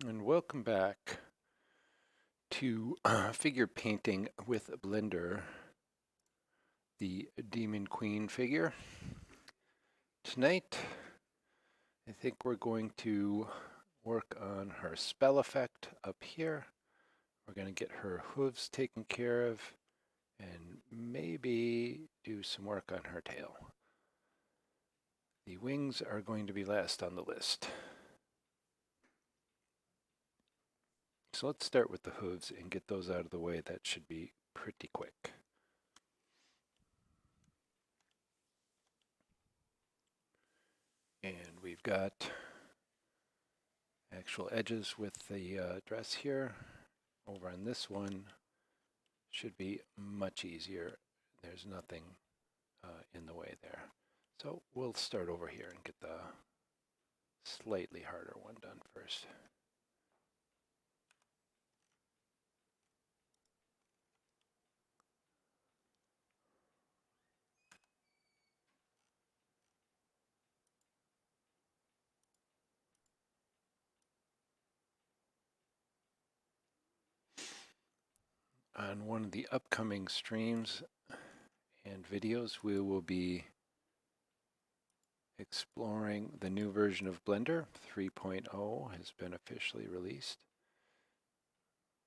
And welcome back to figure painting with Blender, the Demon Queen figure. Tonight, I think we're going to work on her spell effect up here. We're going to get her hooves taken care of and maybe do some work on her tail. The wings are going to be last on the list. So let's start with the hooves and get those out of the way. That should be pretty quick. And we've got actual edges with the dress here. Over on this one should be much easier. There's nothing in the way there. So we'll start over here and get the slightly harder one done first. On one of the upcoming streams and videos, we will be exploring the new version of Blender. 3.0 has been officially released.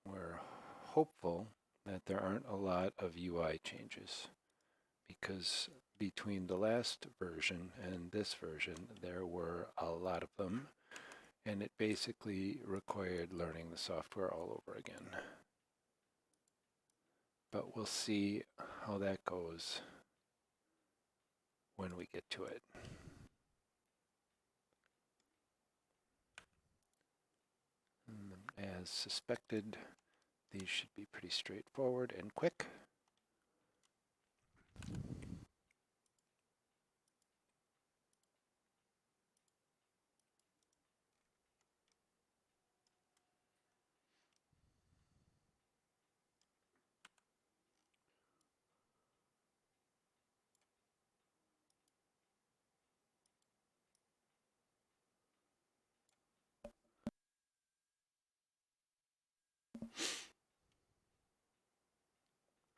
We're hopeful that there aren't a lot of UI changes, because between the last version and this version, there were a lot of them, and it basically required learning the software all over again. But we'll see how that goes when we get to it. As suspected, these should be pretty straightforward and quick.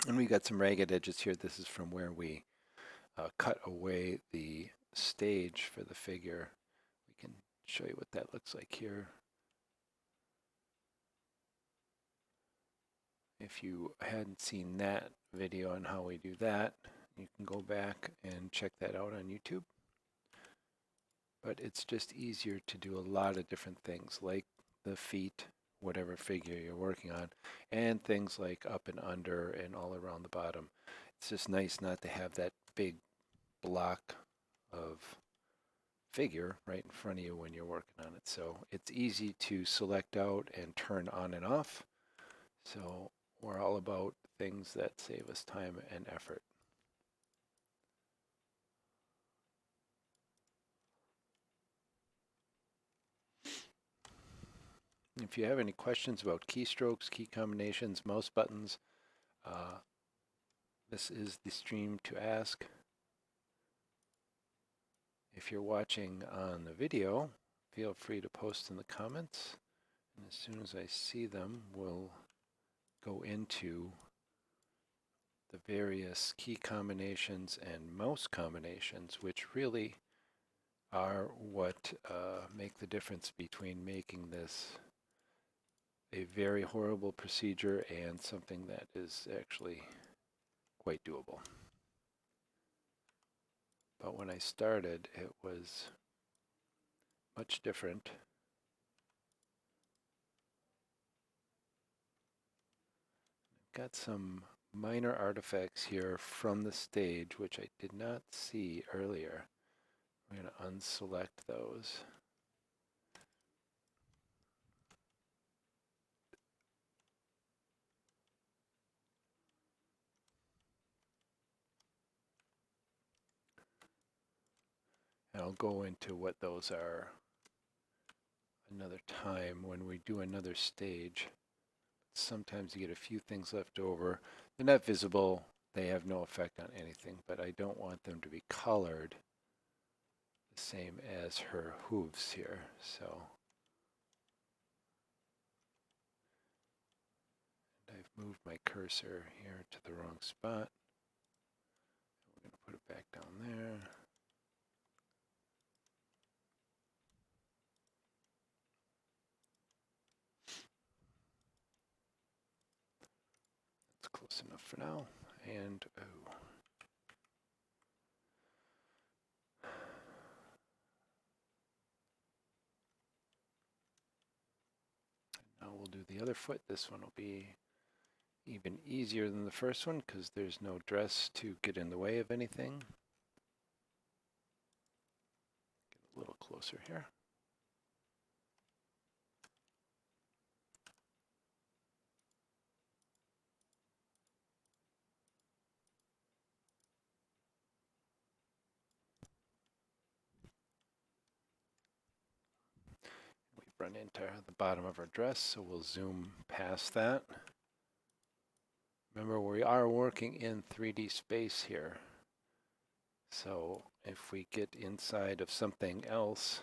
And we got some ragged edges here. This is from where we cut away the stage for the figure. We can show you what that looks like here. If you hadn't seen that video on how we do that, you can go back and check that out on YouTube. But it's just easier to do a lot of different things, like the feet, whatever figure you're working on, and things like up and under and all around the bottom. It's just nice not to have that big block of figure right in front of you when you're working on it. So it's easy to select out and turn on and off. So we're all about things that save us time and effort. If you have any questions about keystrokes, key combinations, mouse buttons, this is the stream to ask. If you're watching on the video, feel free to post in the comments. And as soon as I see them, we'll go into the various key combinations and mouse combinations, which really are what make the difference between making this a very horrible procedure and something that is actually quite doable. But when I started, it was much different. I've got some minor artifacts here from the stage, which I did not see earlier. I'm going to unselect those. And I'll go into what those are another time when we do another stage. Sometimes you get a few things left over. They're not visible. They have no effect on anything, but I don't want them to be colored the same as her hooves here. So moved my cursor here to the wrong spot. We're going to put it back down there. That's close enough for now. And oh. Now we'll do the other foot. This one will be even easier than the first one because there's no dress to get in the way of anything. Get a little closer here. We've run into the bottom of our dress, so we'll zoom past that. Remember, we are working in 3D space here. So if we get inside of something else,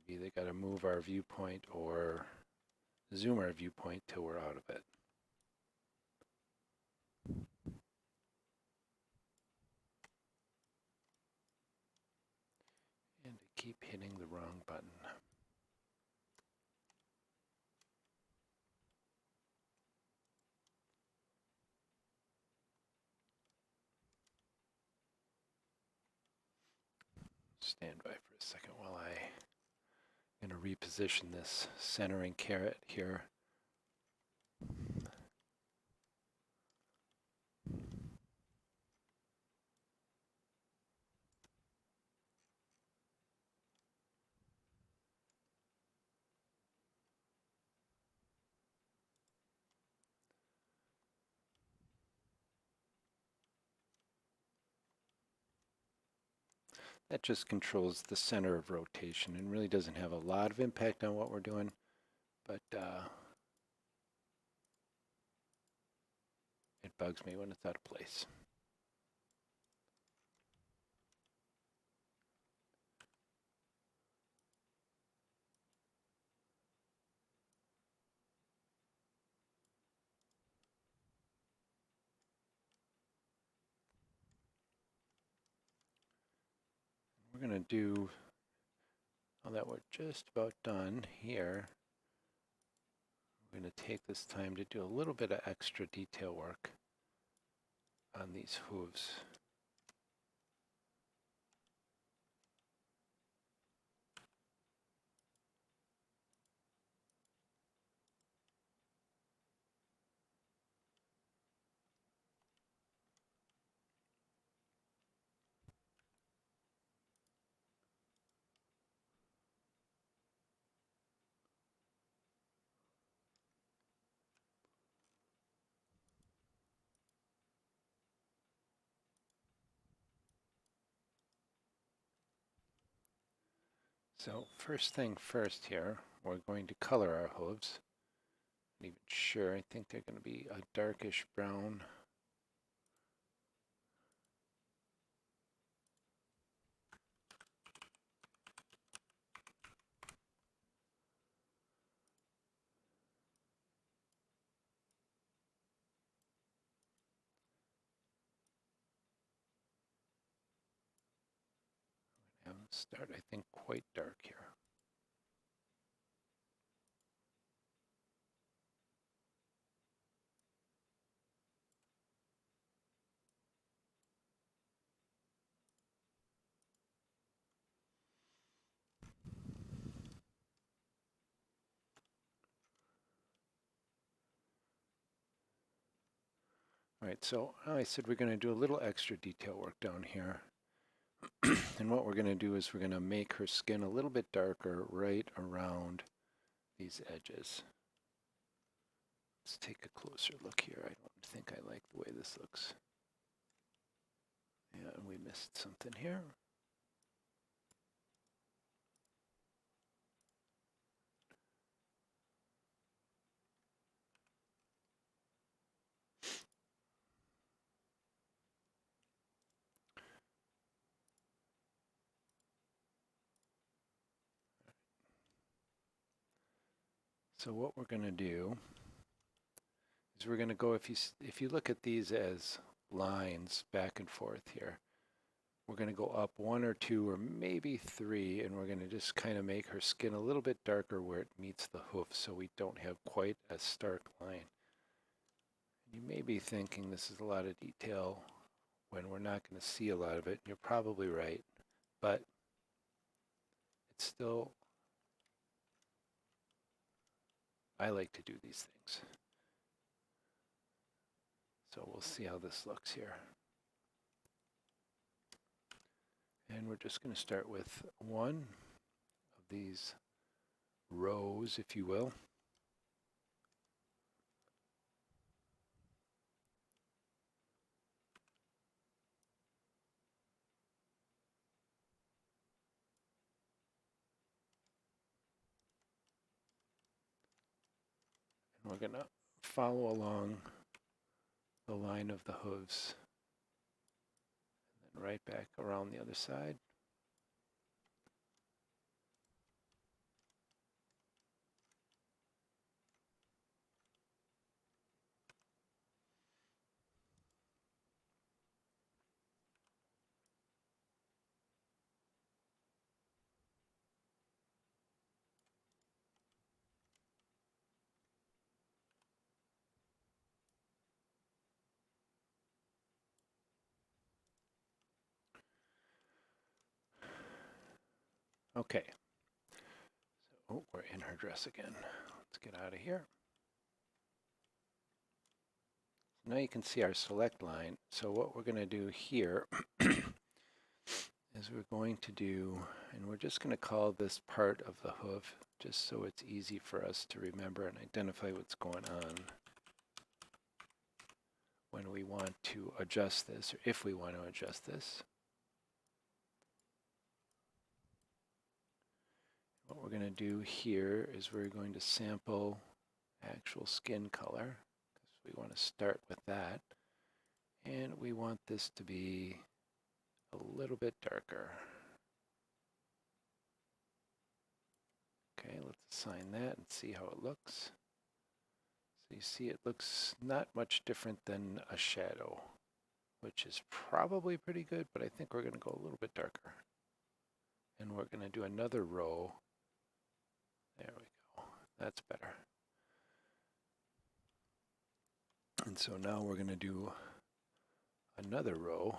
maybe they got to move our viewpoint or zoom our viewpoint till we're out of it. And I keep hitting the wrong button. Stand by for a second while I'm going to reposition this centering caret here. That just controls the center of rotation and really doesn't have a lot of impact on what we're doing, but it bugs me when it's out of place. We're going to do, now that we're just about done here, we're going to take this time to do a little bit of extra detail work on these hooves. So first thing first here, we're going to color our hooves. Not even sure, I think they're going to be a darkish brown. I'm going to start, I think, quite dark here. All right, so I said we're going to do a little extra detail work down here. And what we're going to do is we're going to make her skin a little bit darker right around these edges. Let's take a closer look here. I don't think I like the way this looks. Yeah, we missed something here. So what we're going to do is is we're going to go, if you look at these as lines back and forth here, we're going to go up 1 or 2 or maybe 3, and we're going to just kind of make her skin a little bit darker where it meets the hoof so we don't have quite a stark line. You may be thinking this is a lot of detail when we're not going to see a lot of it. You're probably right, but it's still, I like to do these things. So we'll see how this looks here. And we're just going to start with one of these rows, if you will. And we're going to follow along the line of the hooves, and then right back around the other side. Okay, so we're in her dress again. Let's get out of here. Now you can see our select line. So what we're going to do here is we're going to do, and we're just going to call this part of the hoof just so it's easy for us to remember and identify what's going on when we want to adjust this, or if we want to adjust this. What we're going to do here is we're going to sample actual skin color, because we want to start with that. And we want this to be a little bit darker. Okay, let's assign that and see how it looks. So you see it looks not much different than a shadow, which is probably pretty good, but I think we're going to go a little bit darker. And we're going to do another row. There we go. That's better. And so now we're going to do another row.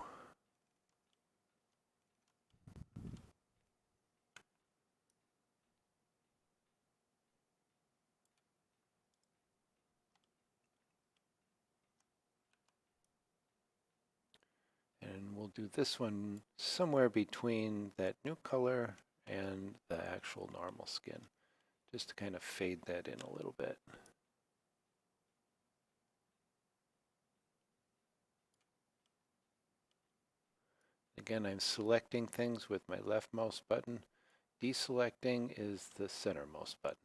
And we'll do this one somewhere between that new color and the actual normal skin, just to kind of fade that in a little bit. Again, I'm selecting things with my left mouse button. Deselecting is the centermost button.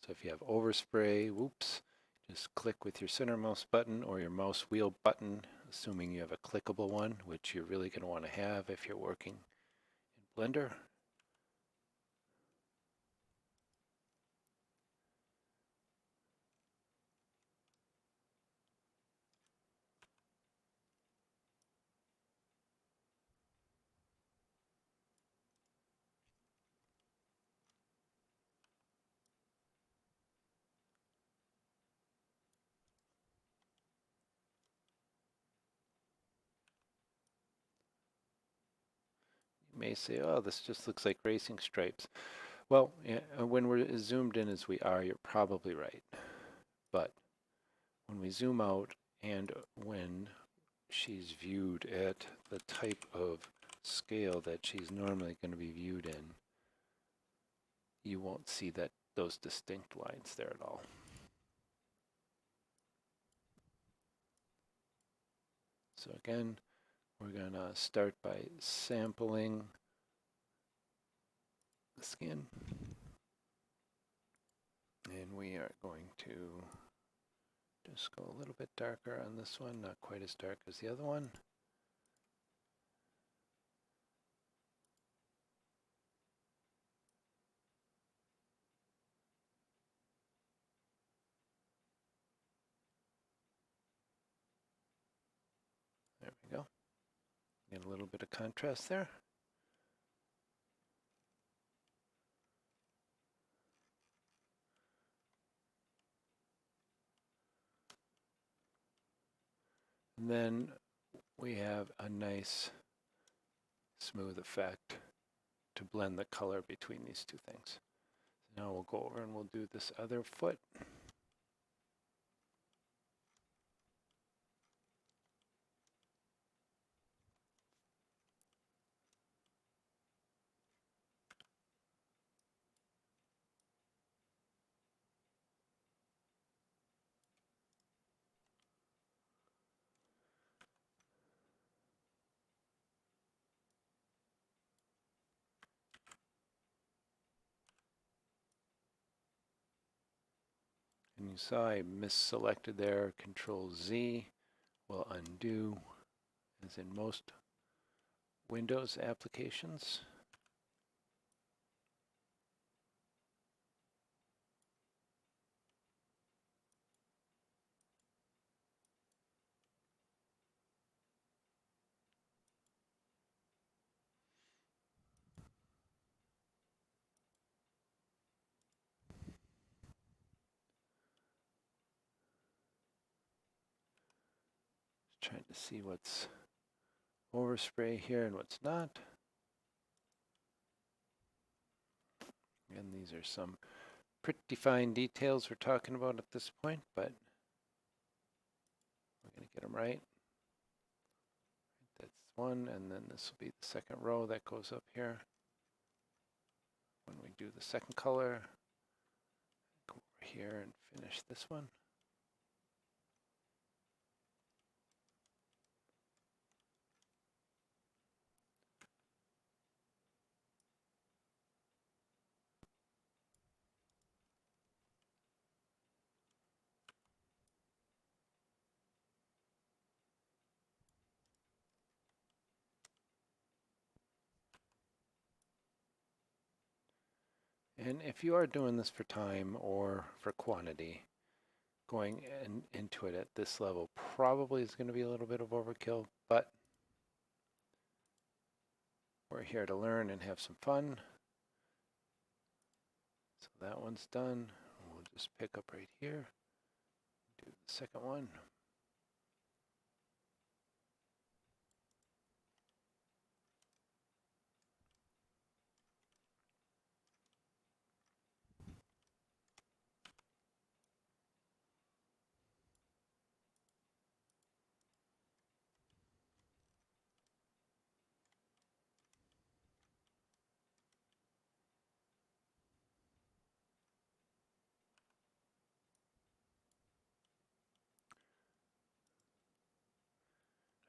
So if you have overspray, whoops, just click with your center mouse button or your mouse wheel button, assuming you have a clickable one, which you're really going to want to have if you're working in Blender. You may say, oh, this just looks like racing stripes. Well, yeah, when we're as zoomed in as we are, you're probably right. But when we zoom out and when she's viewed at the type of scale that she's normally going to be viewed in, you won't see those distinct lines there at all. So again, we're going to start by sampling the skin. And we are going to just go a little bit darker on this one, not quite as dark as the other one. Get a little bit of contrast there. And then we have a nice smooth effect to blend the color between these two things. So now we'll go over and we'll do this other foot. And you saw I misselected there. Control Z will undo, as in most Windows applications. Just trying to see what's overspray here and what's not. And these are some pretty fine details we're talking about at this point, but we're going to get them right. That's one, and then this will be the second row that goes up here. When we do the second color, go over here and finish this one. And if you are doing this for time or for quantity, going into it at this level probably is going to be a little bit of overkill, but we're here to learn and have some fun. So that one's done. We'll just pick up right here, do the second one.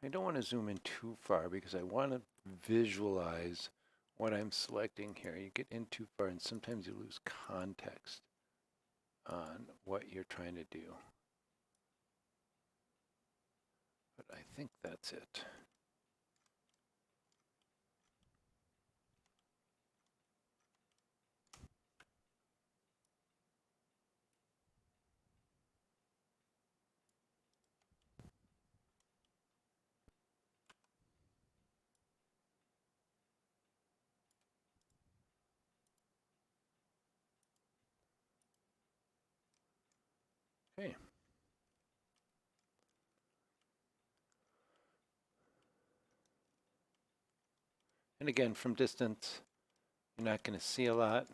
I don't want to zoom in too far because I want to visualize what I'm selecting here. You get in too far and sometimes you lose context on what you're trying to do. But I think that's it. Okay. And again, from distance, you're not going to see a lot.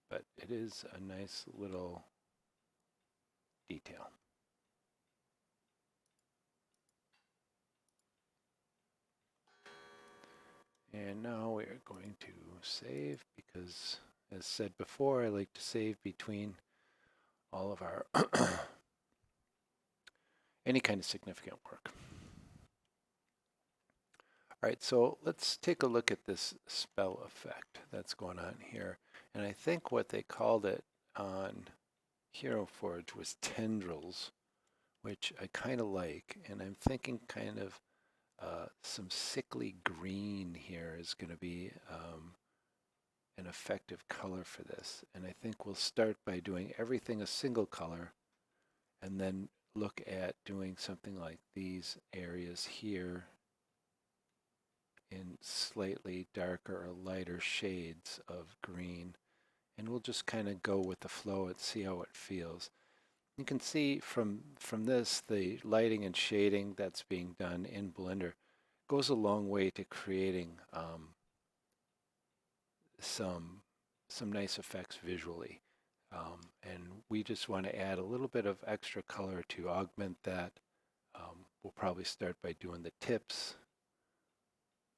But it is a nice little detail. And now we are going to save because, as said before, I like to save between all of our any kind of significant work. All right, so let's take a look at this spell effect that's going on here. And I think what they called it on Hero Forge was tendrils, which I kind of like. And I'm thinking kind of some sickly green here is going to be an effective color for this. And I think we'll start by doing everything a single color and then look at doing something like these areas here in slightly darker or lighter shades of green, and we'll just kind of go with the flow and see how it feels. You can see from this, the lighting and shading that's being done in Blender goes a long way to creating some nice effects visually. And we just want to add a little bit of extra color to augment that. We'll probably start by doing the tips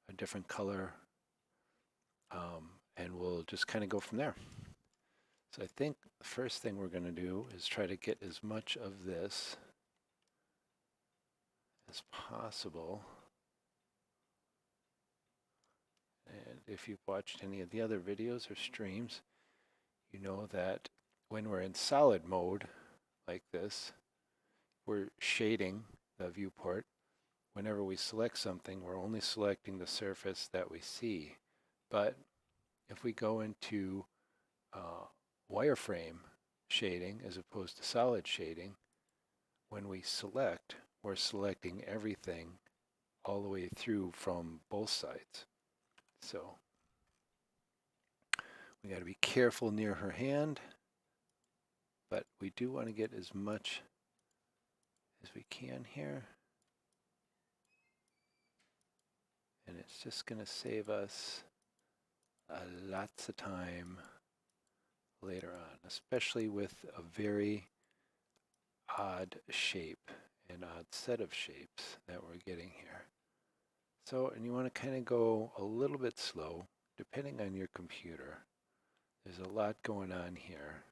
a different color, and we'll just kind of go from there. So I think the first thing we're going to do is try to get as much of this as possible. And if you've watched any of the other videos or streams, you know that when we're in solid mode like this, we're shading the viewport. Whenever we select something, we're only selecting the surface that we see. But if we go into wireframe shading as opposed to solid shading, when we select, we're selecting everything all the way through from both sides. So we got to be careful near her hand, but we do want to get as much as we can here. And it's just going to save us lots of time later on, especially with a very odd shape, an odd set of shapes that we're getting here. So, and you want to kind of go a little bit slow, depending on your computer. There's a lot going on here.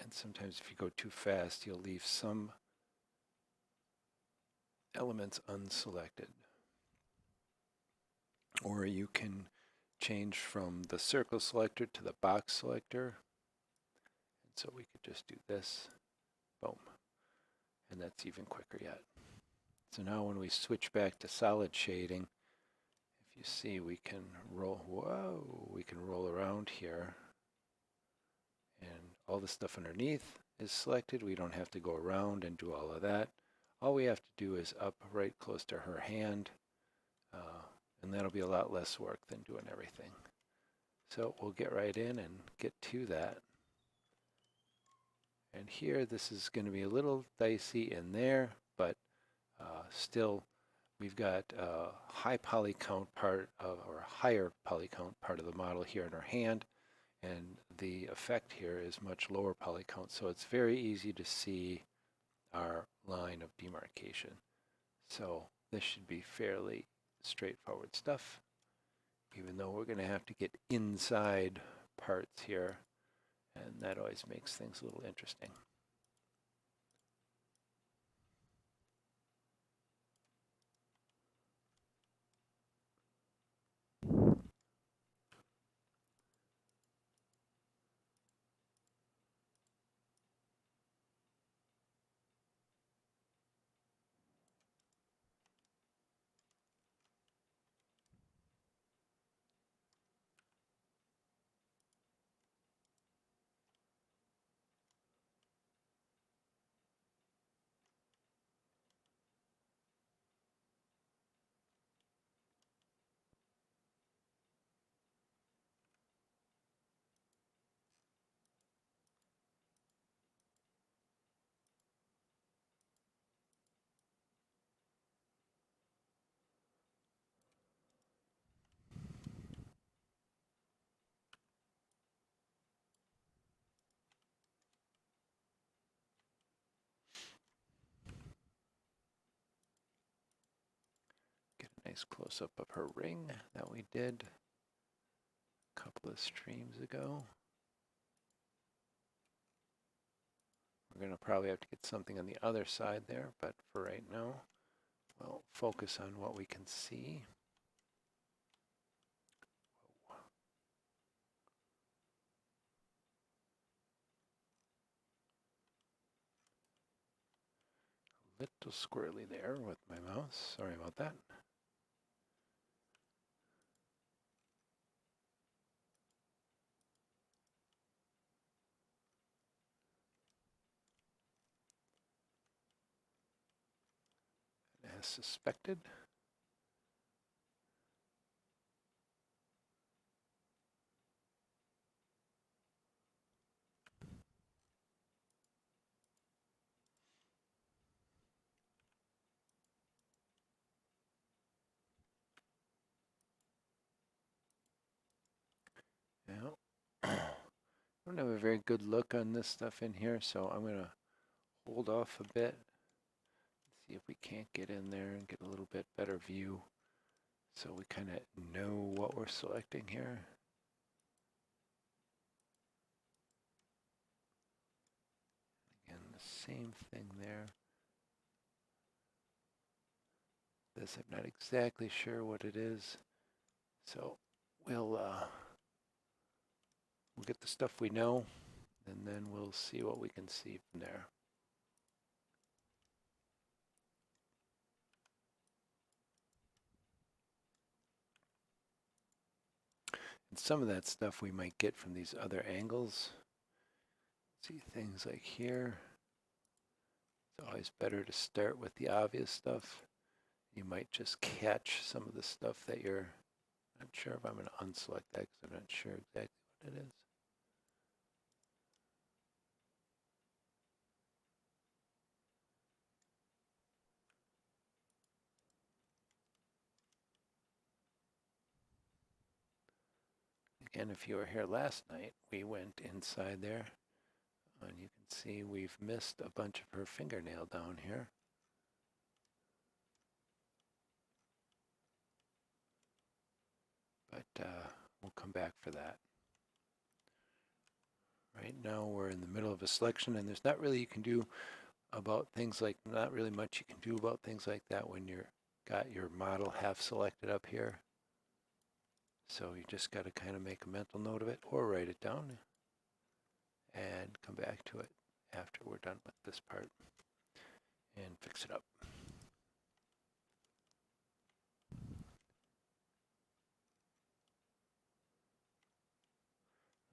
And sometimes if you go too fast, you'll leave some elements unselected. Or you can change from the circle selector to the box selector. And so we could just do this, boom. And that's even quicker yet. So now when we switch back to solid shading, if you see we can roll, whoa, we can roll around here. And all the stuff underneath is selected. We don't have to go around and do all of that. All we have to do is up right close to her hand, and that'll be a lot less work than doing everything. So we'll get right in and get to that. And here, this is going to be a little dicey in there, but still, we've got a high poly count part of, or higher poly count part of the model here in our hand, and the effect here is much lower poly count, so it's very easy to see our line of demarcation. So this should be fairly straightforward stuff, even though we're going to have to get inside parts here, and that always makes things a little interesting. Get a nice close-up of her ring that we did a couple of streams ago. We're going to probably have to get something on the other side there, but for right now, we'll focus on what we can see. A little squirrely there with my mouse. Sorry about that. as suspected. Now, I don't have a very good look on this stuff in here, so I'm going to hold off a bit, see if we can't get in there and get a little bit better view so we kind of know what we're selecting here. Again, the same thing there. This, I'm not exactly sure what it is, so we'll get the stuff we know, and then we'll see what we can see from there. And some of that stuff we might get from these other angles. See things like here. It's always better to start with the obvious stuff. You might just catch some of the stuff that you're not sure if I'm going to unselect that because I'm not sure exactly what it is. Again, if you were here last night, we went inside there, and you can see we've missed a bunch of her fingernail down here. But we'll come back for that. Right now we're in the middle of a selection, and there's not really you can do about things like, not really much you can do about things like that when you're got your model half selected up here. So you just got to kind of make a mental note of it or write it down and come back to it after we're done with this part and fix it up.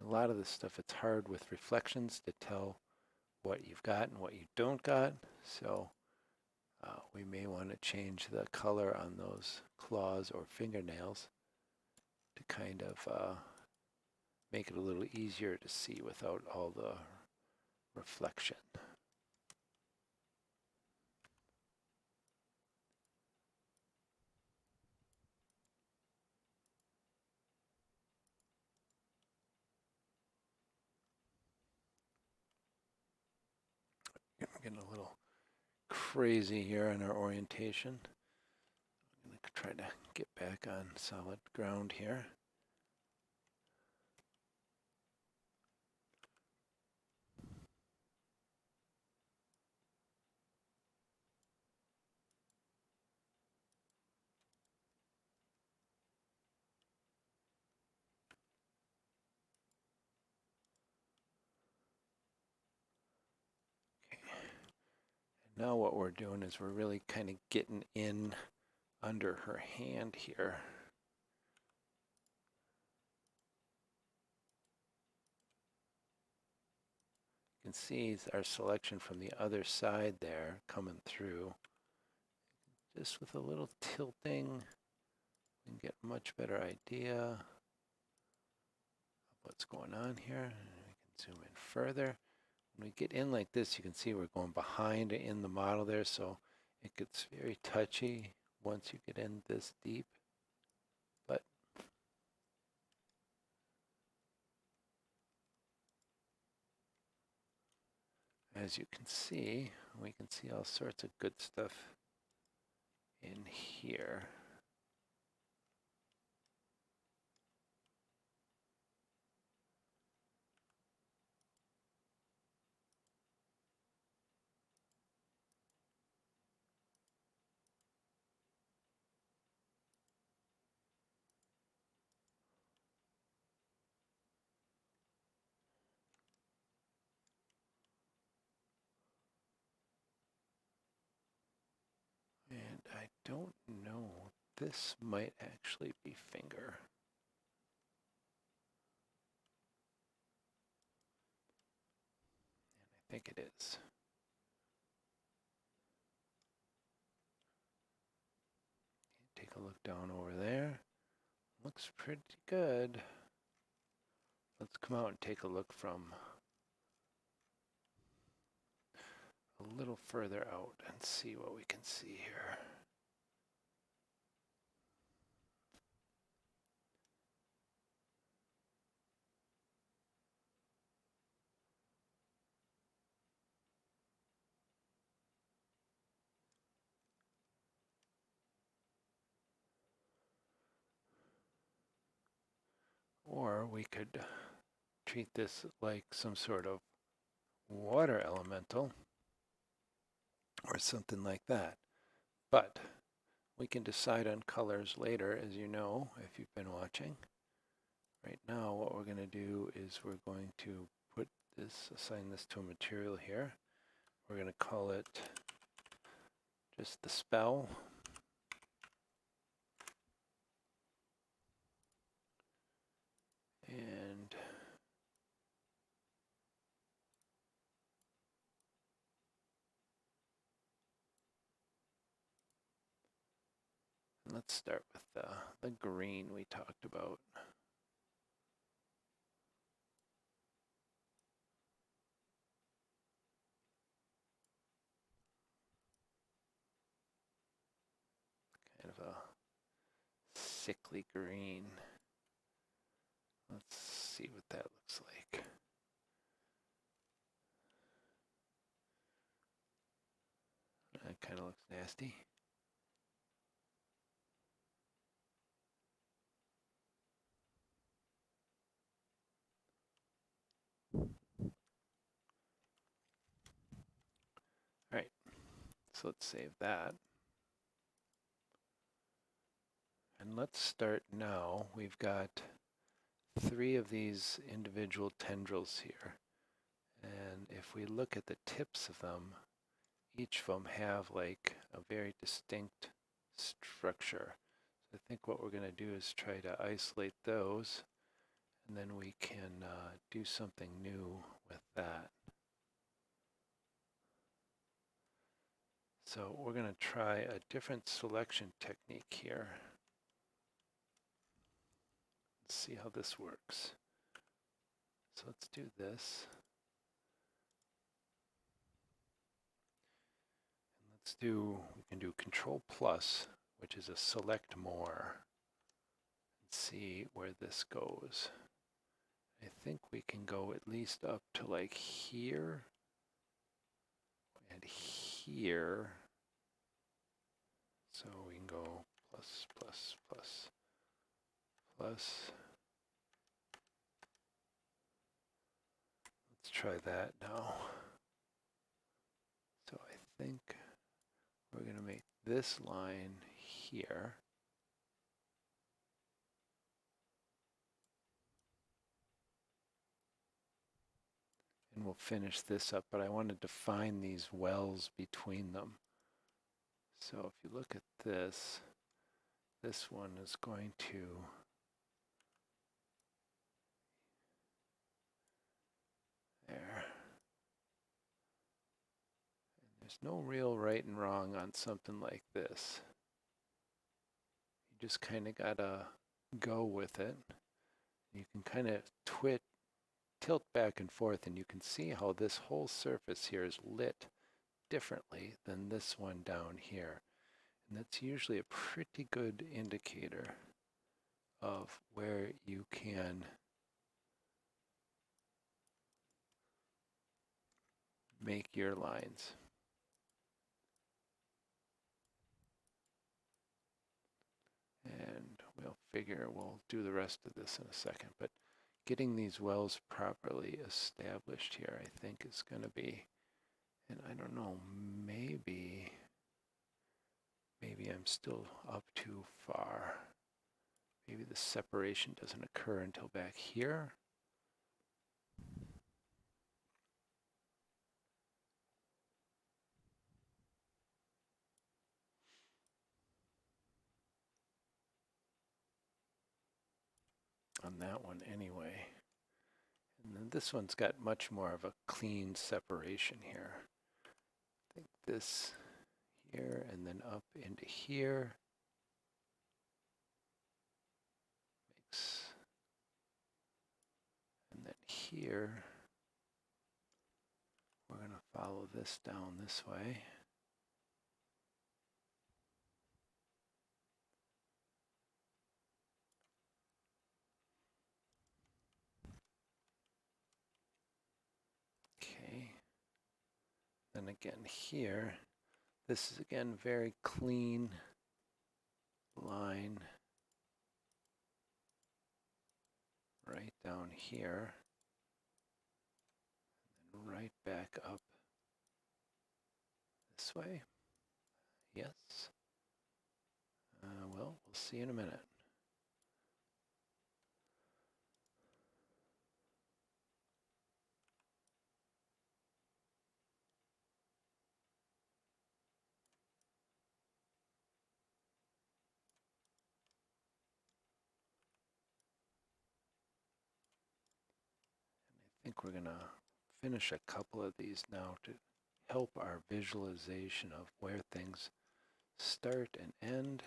A lot of this stuff, it's hard with reflections to tell what you've got and what you don't got. So we may want to change the color on those claws or fingernails to kind of make it a little easier to see without all the reflection. We're getting a little crazy here on our orientation. I'm going to try to get back on solid ground here. Now what we're doing is we're really kind of getting in under her hand here. You can see our selection from the other side there coming through. Just with a little tilting, we can get a much better idea of what's going on here. We can zoom in further. When we get in like this, you can see we're going behind in the model there, so it gets very touchy once you get in this deep. But as you can see, we can see all sorts of good stuff in here. And I don't know, this might actually be finger. And I think it is. looks pretty good. Let's come out and take a look from a little further out and see what we can see here. Or we could treat this like some sort of water elemental or something like that. But we can decide on colors later, as you know, if you've been watching. Right now, what we're going to do is we're going to put this, assign this to a material here. We're going to call it just the spell. And let's start with the green we talked about. Kind of a sickly green. Let's see what that looks like. That kind of looks nasty. All right, so let's save that. And let's start now. We've got 3 of these individual tendrils here. And if we look at the tips of them, each of them have like a very distinct structure. So I think what we're going to do is try to isolate those, and then we can do something new with that. So we're going to try a different selection technique here. Let's see how this works. So let's do this. We can do Control Plus, which is a select more, and see where this goes. I think we can go at least up to like here and here. So we can go plus, plus, plus, plus. Let's try that now. So I think we're going to make this line here. And we'll finish this up, but I want to define these wells between them. So if you look at this, this one is going to there. And there's no real right and wrong on something like this. You just kind of gotta go with it. You can kind of tilt back and forth, and you can see how this whole surface here is lit differently than this one down here. And that's usually a pretty good indicator of where you can make your lines. And we'll do the rest of this in a second. But getting these wells properly established here, I think, is going to be, and I don't know, maybe I'm still up too far. Maybe the separation doesn't occur until back here. On that one anyway. And then this one's got much more of a clean separation here. I think this here and then up into here here, we're going to follow this down this way. Okay. Then again here, this is again very clean line right down here, and right back up this way. Yes. Well, we'll see in a minute. I think we're going to finish a couple of these now to help our visualization of where things start and end.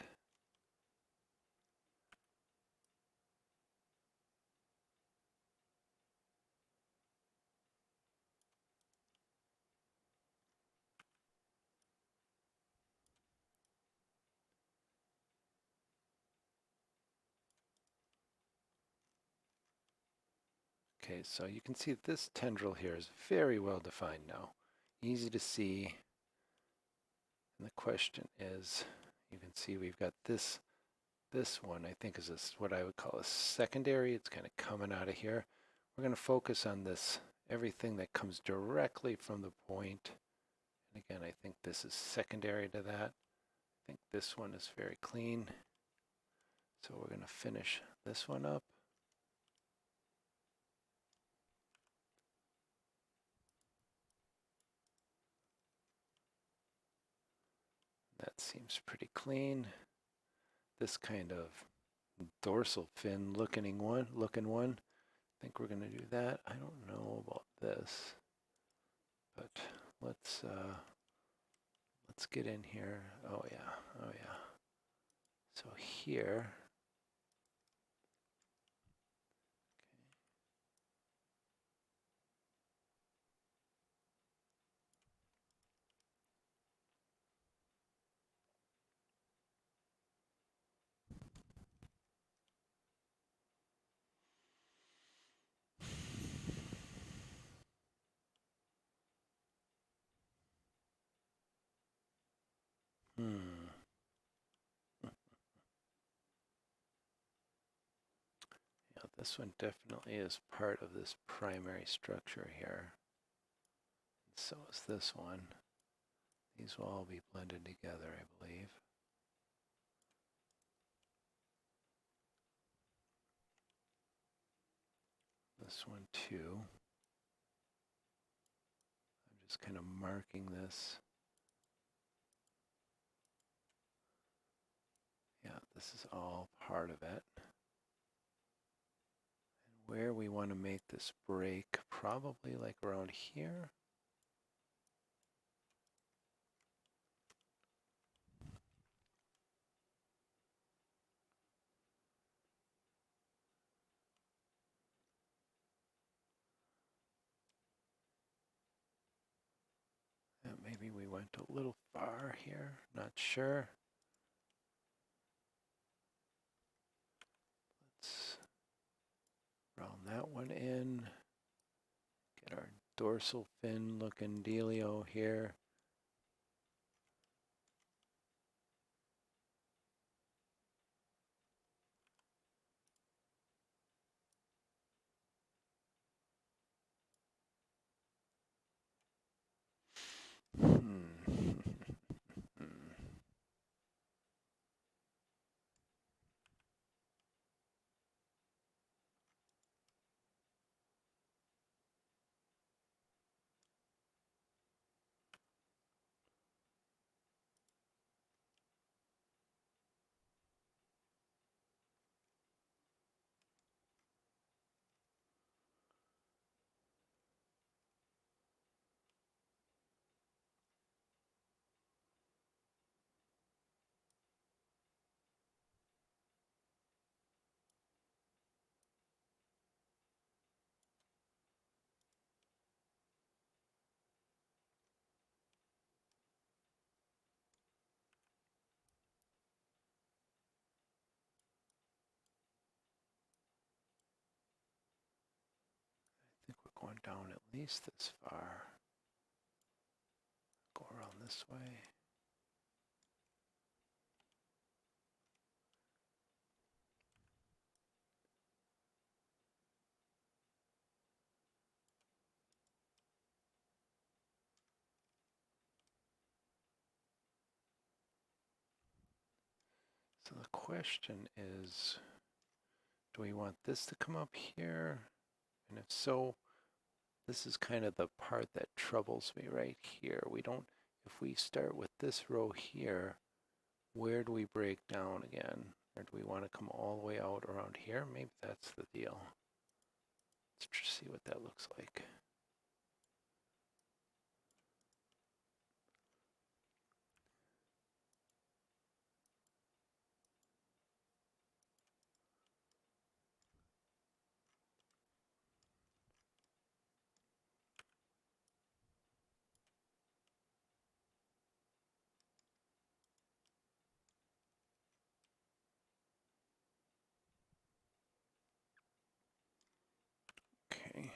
Okay, so you can see this tendril here is very well defined now. Easy to see. And the question is, you can see we've got this one, I think, is what I would call a secondary. It's kind of coming out of here. We're going to focus on this, everything that comes directly from the point. And again, I think this is secondary to that. I think this one is very clean. So we're going to finish this one up. That seems pretty clean. This kind of dorsal fin looking one. I think we're going to do that. I don't know about this, but let's get in here. Oh yeah. So here, yeah, this one definitely is part of this primary structure here. And so is this one. These will all be blended together, I believe. This one too. I'm just kind of marking this. Yeah, this is all part of it. And where we want to make this break, probably like around here. And maybe we went a little far here, not sure. Let's round that one in. Get our dorsal fin looking dealio here. down at least this far. Go around this way. So the question is, do we want this to come up here? And if so, this is kind of the part that troubles me right here. We don't, if we start with this row here, where do we break down again? Or do we want to come all the way out around here? Maybe that's the deal. Let's just see what that looks like. Okay.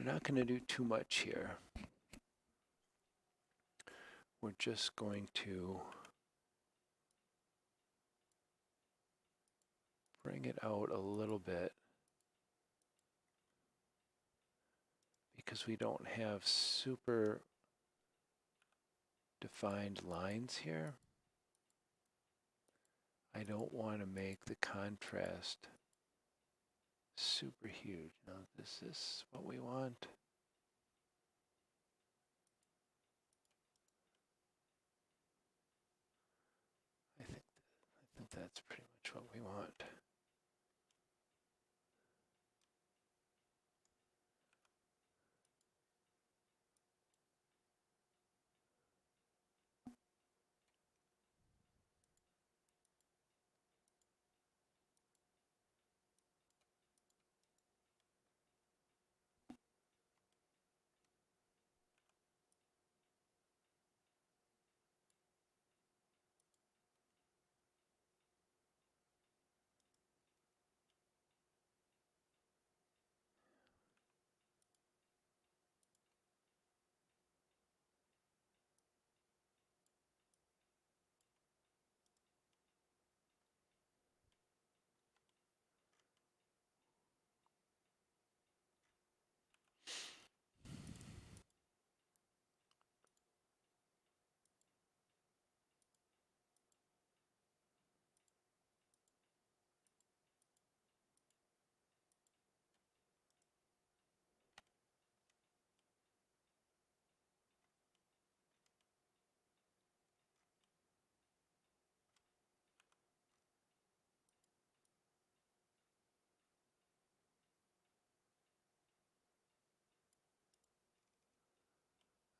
We're not going to do too much here. We're just going to bring it out a little bit because we don't have super defined lines here. I don't want to make the contrast super huge. Now, is this what we want? I think that's pretty much what we want.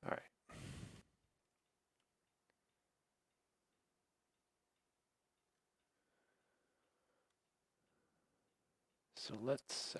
All right. So let's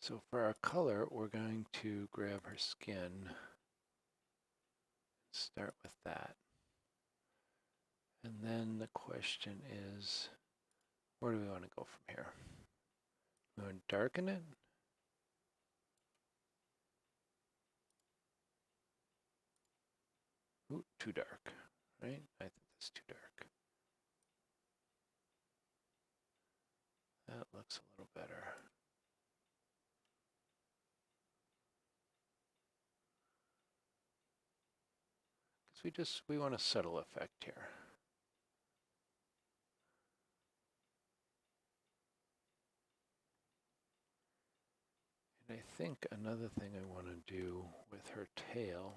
so for our color, we're going to grab her skin. Start with that. And then the question is, where do we want to go from here? We want to darken it? Ooh, too dark, right? I think that's too dark. That looks a little better. Because we want a subtle effect here. And I think another thing I want to do with her tail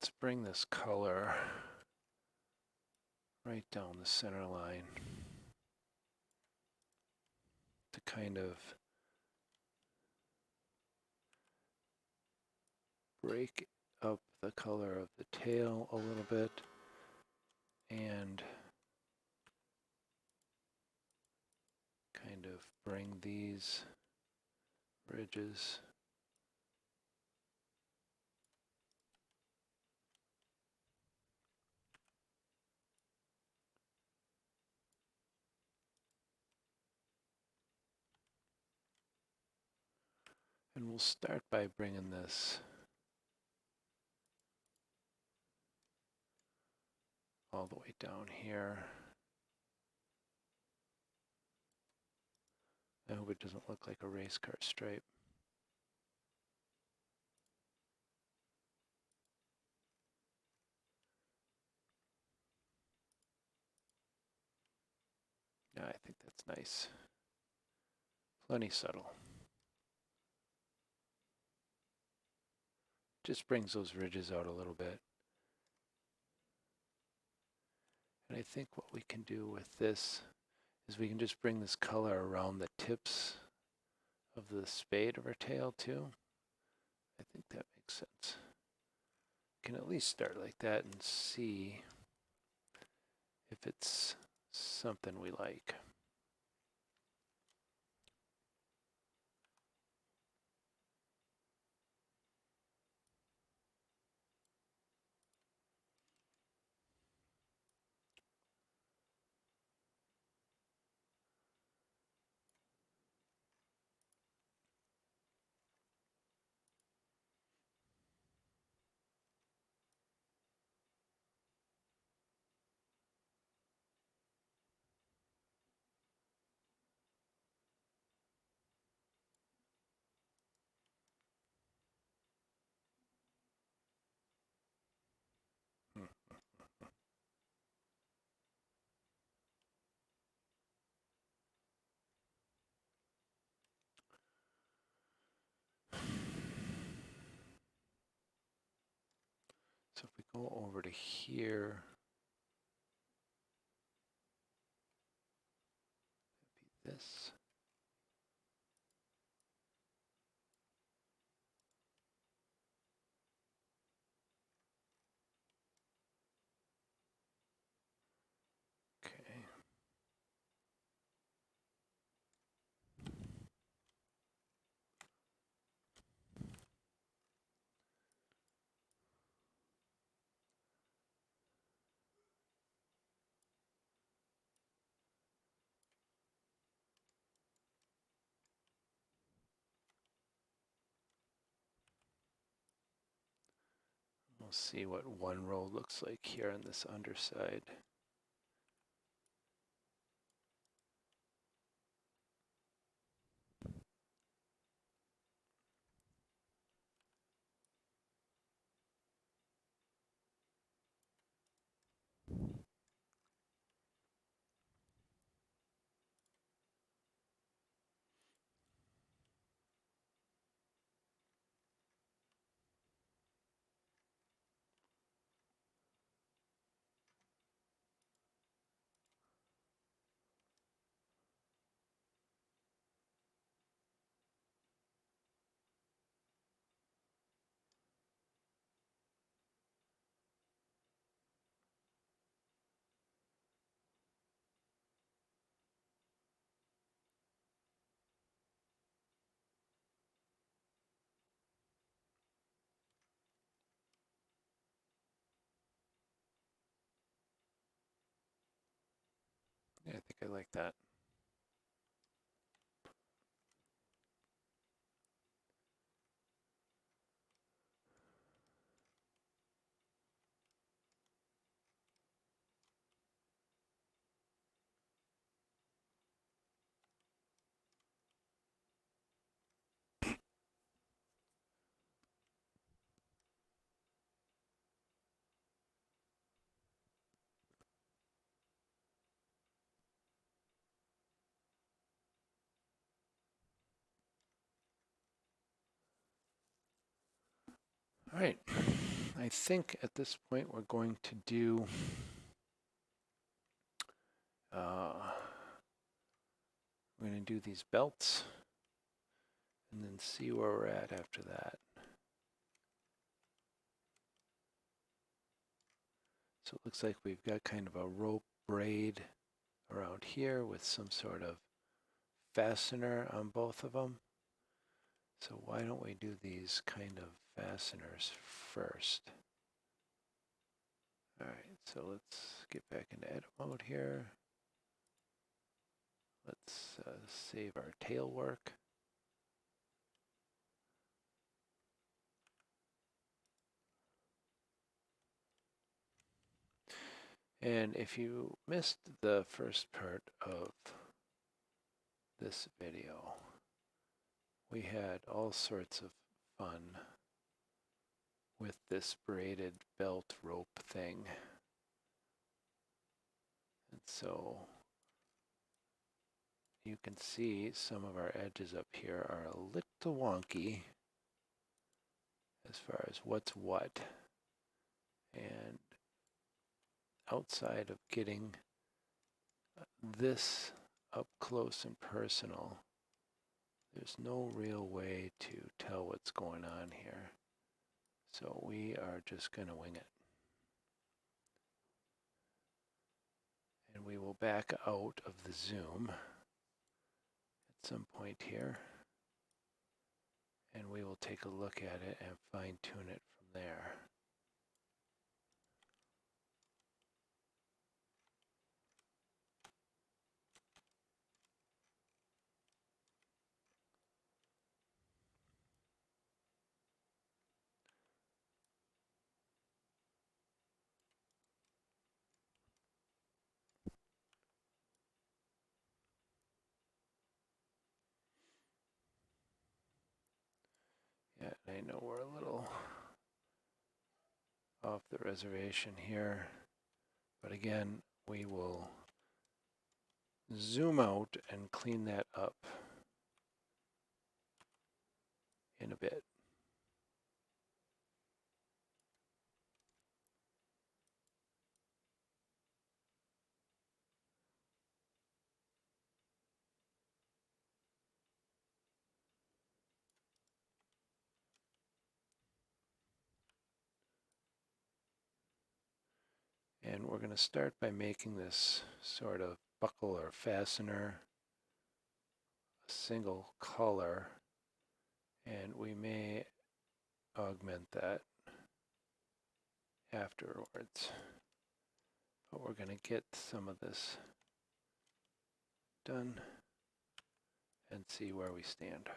let's bring this color right down the center line to kind of break up the color of the tail a little bit and kind of bring these ridges and we'll start by bringing this all the way down here. I hope it doesn't look like a race car stripe. Yeah, I think that's nice. Plenty subtle. Just brings those ridges out a little bit. And I think what we can do with this is we can just bring this color around the tips of the spade of our tail too. I think that makes sense. Can at least start like that and see if it's something we like. Hmm. So if we go over to here, this. Okay. We'll see what one row looks like here on this underside. Yeah, I think I like that. All right. I think at this point we're going to do we're going to do these belts and then see where we're at after that. So it looks like we've got kind of a rope braid around here with some sort of fastener on both of them. So why don't we do these kind of fasteners first? All right, so let's get back into edit mode here. Let's save our tail work. And if you missed the first part of this video, we had all sorts of fun with this braided belt rope thing. And so you can see some of our edges up here are a little wonky as far as what's what. And outside of getting this up close and personal, there's no real way to tell what's going on here. So we are just going to wing it. And we will back out of the zoom at some point here. And we will take a look at it and fine tune it from there. Yeah, I know we're a little off the reservation here, but again, we will zoom out and clean that up in a bit. And we're going to start by making this sort of buckle or fastener a single color, and we may augment that afterwards. But we're going to get some of this done and see where we stand.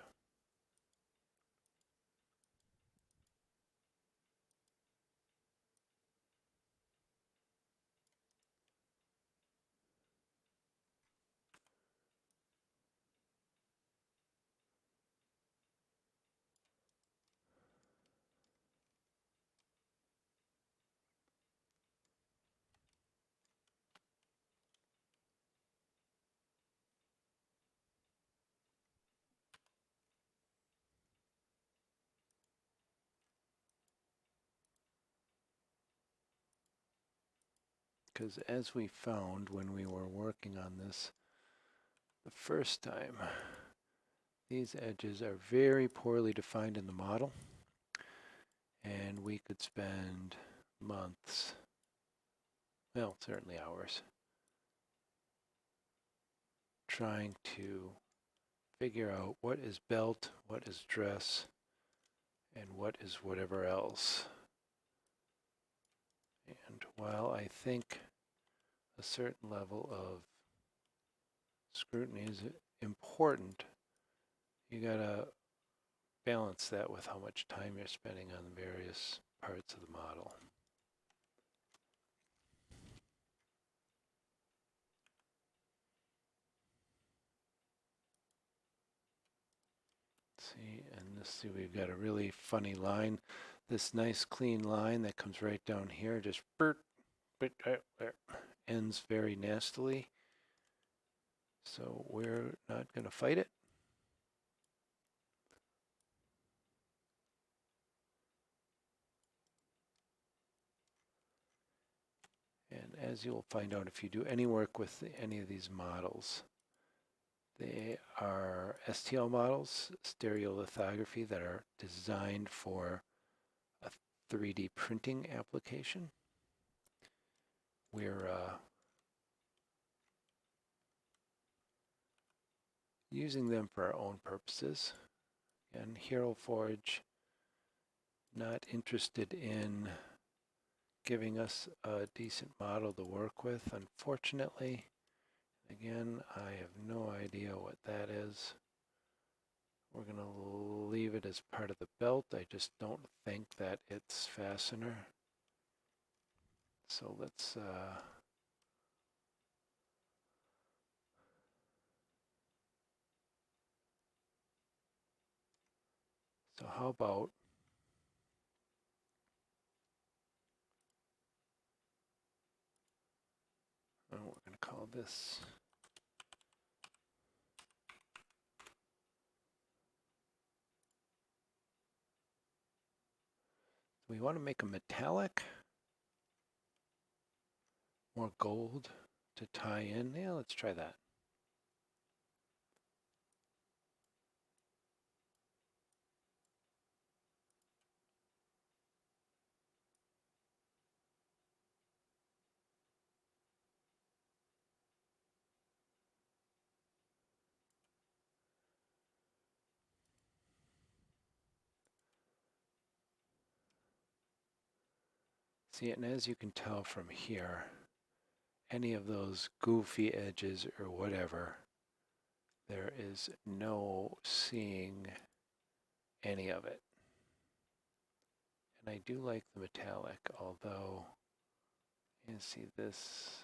Because as we found when we were working on this the first time, these edges are very poorly defined in the model, and we could spend months, well, certainly hours, trying to figure out what is belt, what is dress, and what is whatever else. And while I think a certain level of scrutiny is important, you gotta balance that with how much time you're spending on various parts of the model. See, and this, see, we've got a really funny line. This nice clean line that comes right down here, just ends very nastily. So we're not going to fight it. And as you'll find out if you do any work with any of these models, they are STL models, stereolithography, that are designed for a 3D printing application. We're using them for our own purposes. And Hero Forge, not interested in giving us a decent model to work with, unfortunately. Again, I have no idea what that is. We're going to leave it as part of the belt. I just don't think that it's fastener. So let's so how about we're going to call this We want to make a metallic, more gold to tie in. Yeah, let's try that. See, and as you can tell from here, any of those goofy edges or whatever, there is no seeing any of it. And I do like the metallic, although you see this,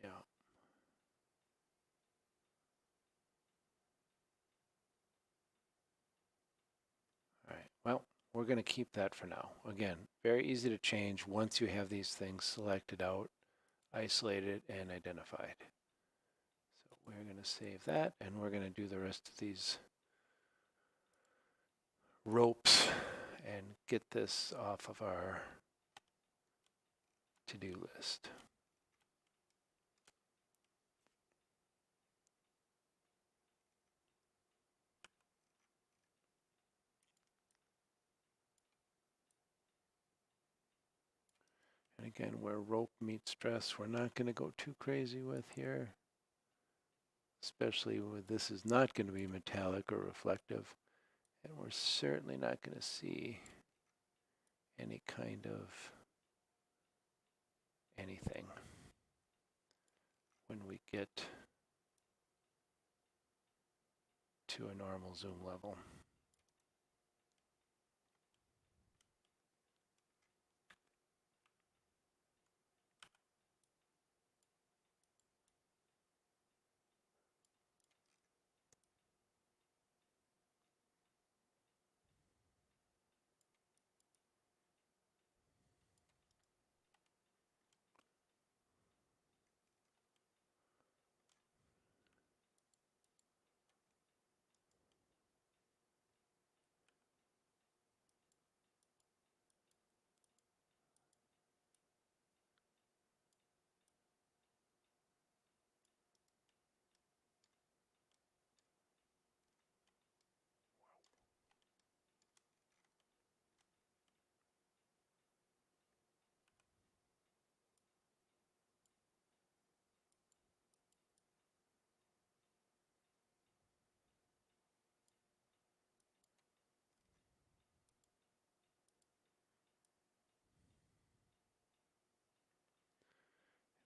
yeah. All right, well, we're going to keep that for now. Again, very easy to change once you have these things selected out, isolated, and identified. So we're going to save that, and we're going to do the rest of these ropes and get this off of our to-do list. And again, where rope meets dress, we're not going to go too crazy with here, especially with this is not going to be metallic or reflective, and we're certainly not going to see any kind of anything when we get to a normal zoom level.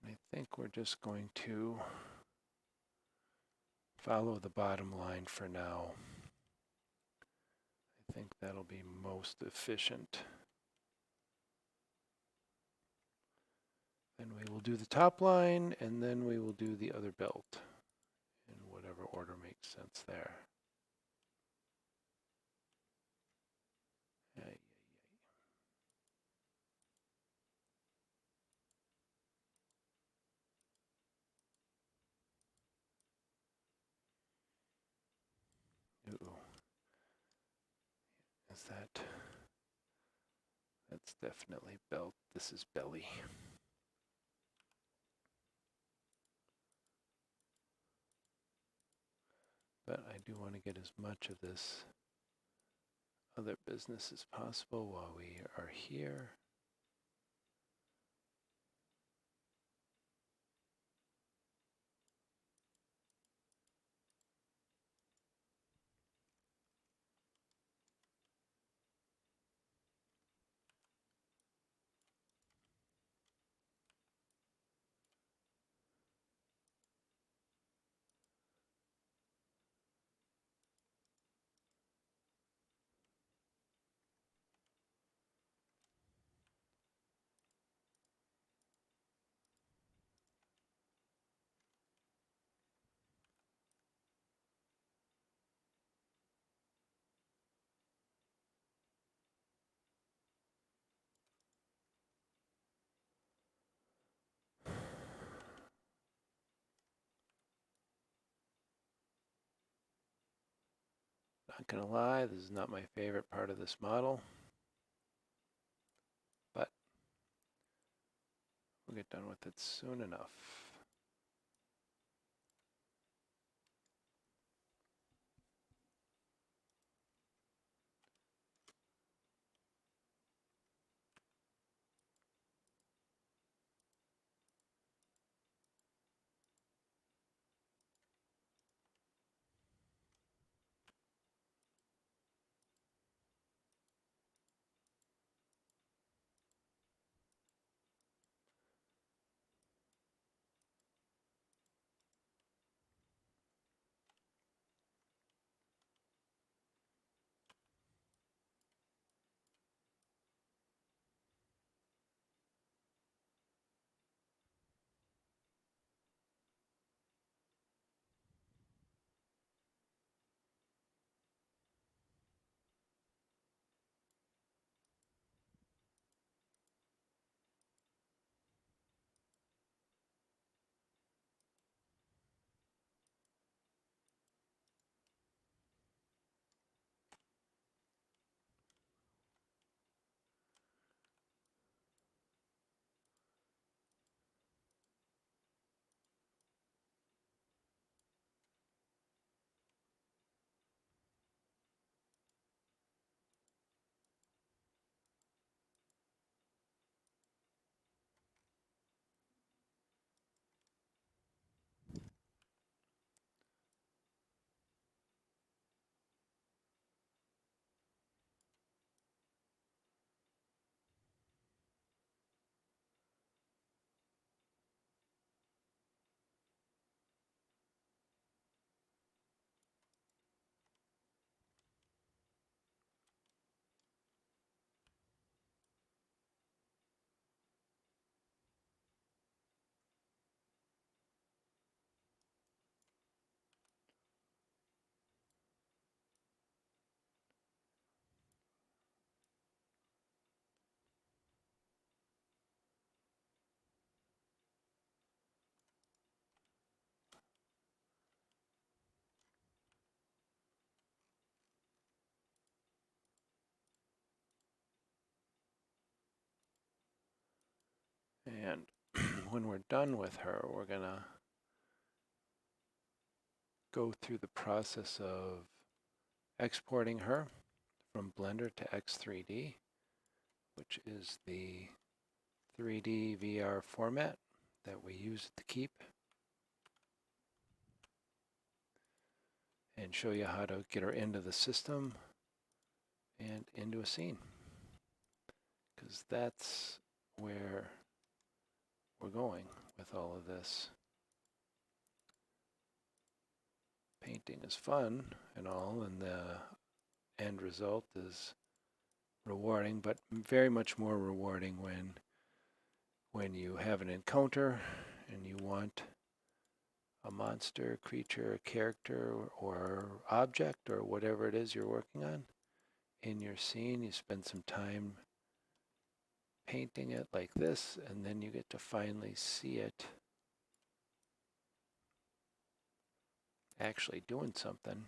And I think we're just going to follow the bottom line for now. I think that'll be most efficient. Then we will do the top line, and then we will do the other belt in whatever order makes sense there. Ooh. Is that? That's definitely belt. This is belly. But I do want to get as much of this other business as possible while we are here. Not gonna lie, this is not my favorite part of this model, but we'll get done with it soon enough. And when we're done with her, we're gonna go through the process of exporting her from Blender to X3D, which is the 3D VR format that we use at the Keep, and show you how to get her into the system and into a scene, because that's where we're going with all of this. Painting is fun and all, and the end result is rewarding, but very much more rewarding when you have an encounter and you want a monster, creature, character, or object, or whatever it is you're working on in your scene. You spend some time painting it like this, and then you get to finally see it actually doing something.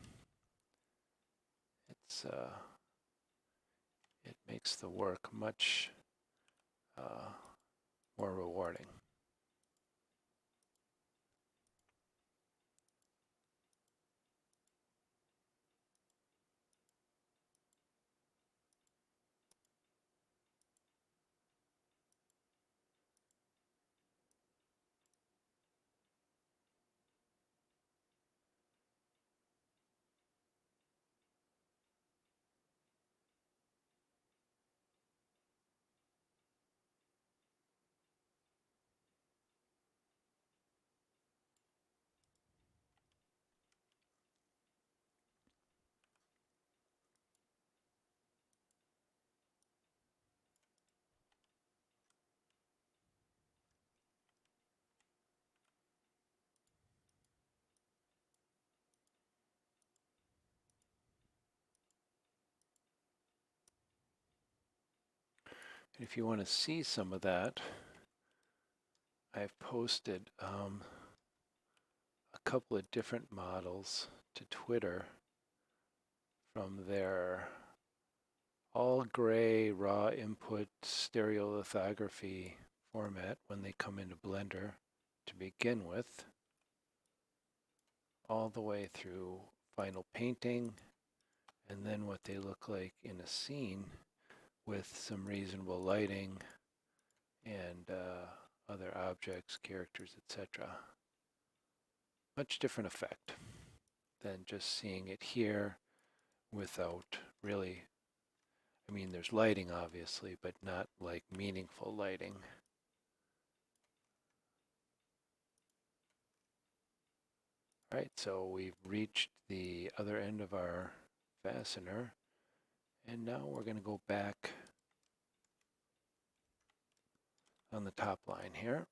It makes the work much more rewarding. If you want to see some of that, I've posted a couple of different models to Twitter from their all gray raw input stereolithography format when they come into Blender to begin with, all the way through final painting, and then what they look like in a scene with some reasonable lighting and other objects, characters, etc. Much different effect than just seeing it here without really, I mean, there's lighting obviously, but not like meaningful lighting. All right, so we've reached the other end of our fastener, and now we're going to go back on the top line here.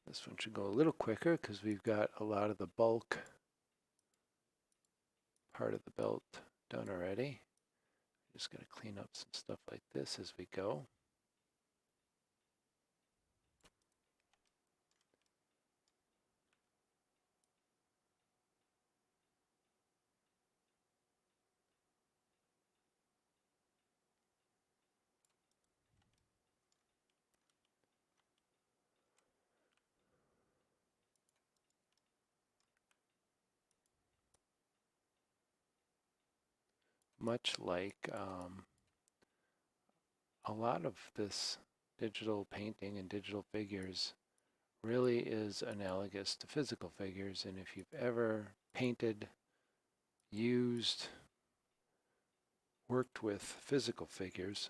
This one should go a little quicker because we've got a lot of the bulk part of the belt done already. Just going to clean up some stuff like this as we go. Much like a lot of this digital painting and digital figures really is analogous to physical figures, and if you've ever painted, used, worked with physical figures,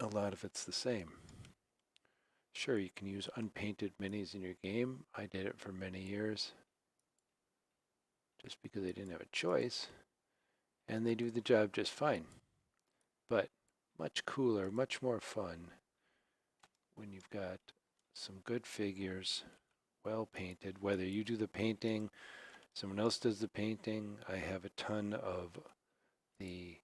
a lot of it's the same. Sure, you can use unpainted minis in your game. I did it for many years just because I didn't have a choice, and they do the job just fine. But much cooler, much more fun when you've got some good figures, well painted, whether you do the painting, someone else does the painting. I have a ton of the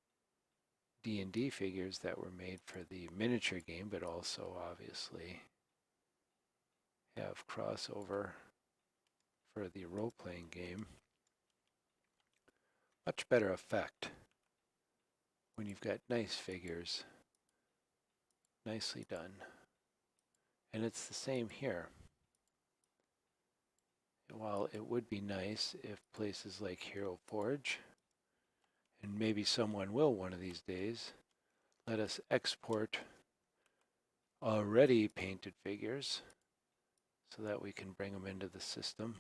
D&D figures that were made for the miniature game, but also obviously have crossover for the role-playing game. Much better effect when you've got nice figures, nicely done. And it's the same here. While it would be nice if places like Hero Forge, and maybe someone will one of these days, let us export already painted figures so that we can bring them into the system,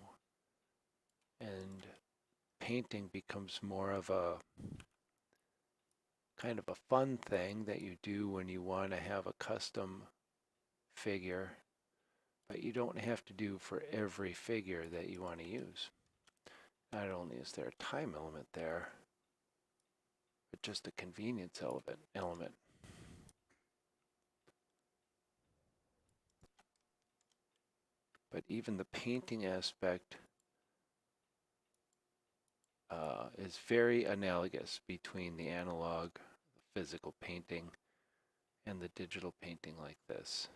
and painting becomes more of a kind of a fun thing that you do when you want to have a custom figure, but you don't have to do for every figure that you want to use. Not only is there a time element there, but just a convenience element. But even the painting aspect is very analogous between the analog, the physical painting, and the digital painting like this.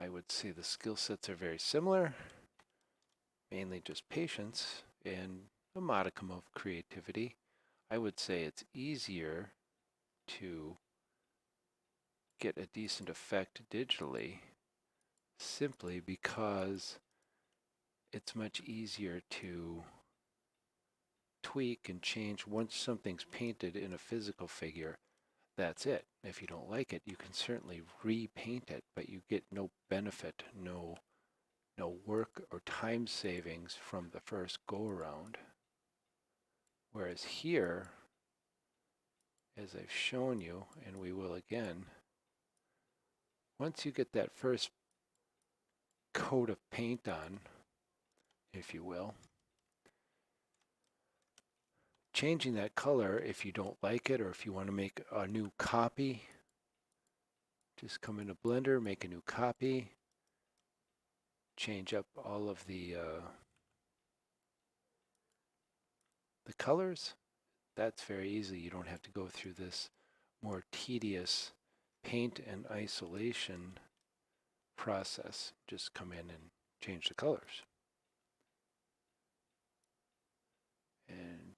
I would say the skill sets are very similar, mainly just patience and a modicum of creativity. I would say it's easier to get a decent effect digitally simply because it's much easier to tweak and change. Once something's painted in a physical figure, that's it. If you don't like it, you can certainly repaint it, but you get no benefit, no work or time savings from the first go around. Whereas here, as I've shown you, and we will again, once you get that first coat of paint on, if you will, changing that color if you don't like it or if you want to make a new copy, just come into Blender, make a new copy, change up all of the colors. That's very easy. You don't have to go through this more tedious paint and isolation process. Just come in and change the colors. And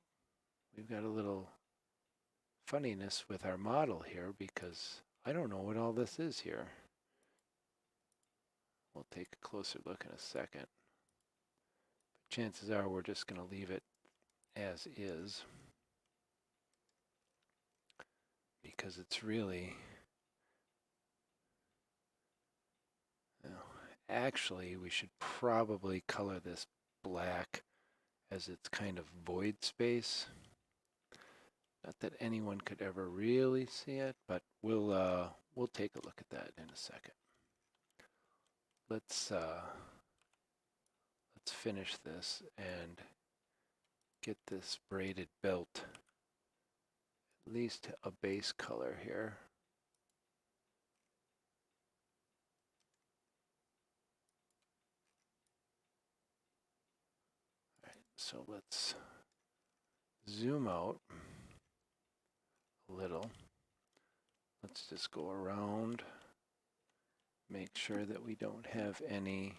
we've got a little funniness with our model here because I don't know what all this is here. We'll take a closer look in a second. But chances are we're just going to leave it as is because it's really, actually we should probably color this black as it's kind of void space. Not that anyone could ever really see it, but we'll take a look at that in a second. Let's finish this and get this braided belt at least a base color here. All right, so let's zoom out a little. Let's just go around, make sure that we don't have any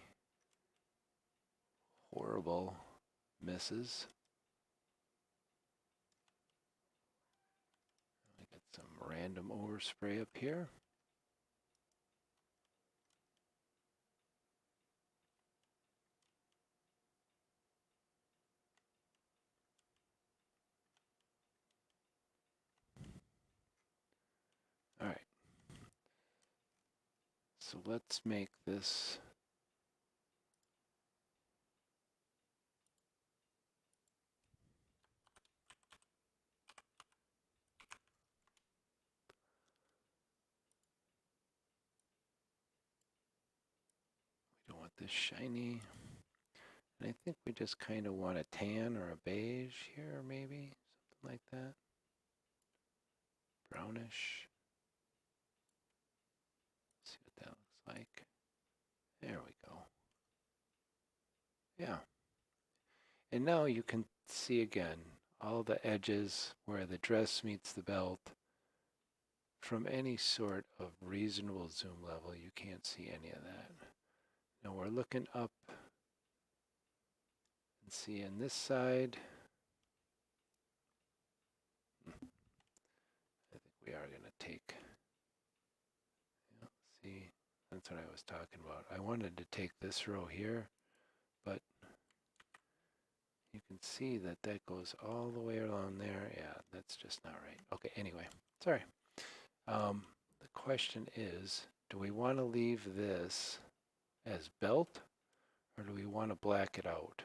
horrible misses. I get some random overspray up here. All right. So let's make this we don't want this shiny. And I think we just kind of want a tan or a beige here, maybe, something like that. Brownish. See what that looks like. There we go. Yeah. And now you can see again all the edges where the dress meets the belt. From any sort of reasonable zoom level, you can't see any of that. Now we're looking up and see in this side. I think we are going to take, see, that's what I was talking about. I wanted to take this row here, but you can see that that goes all the way around there. Yeah, that's just not right. Okay, anyway, sorry. The question is, do we want to leave this as belt, or do we want to black it out?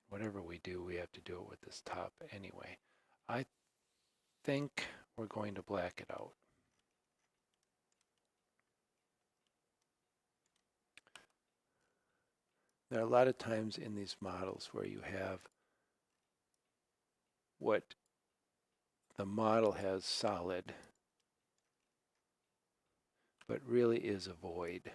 Whatever we do, we have to do it with this top anyway. I think we're going to black it out. There are a lot of times in these models where you have what the model has solid, but really is a void.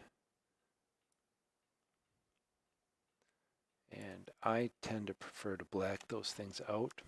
And I tend to prefer to black those things out.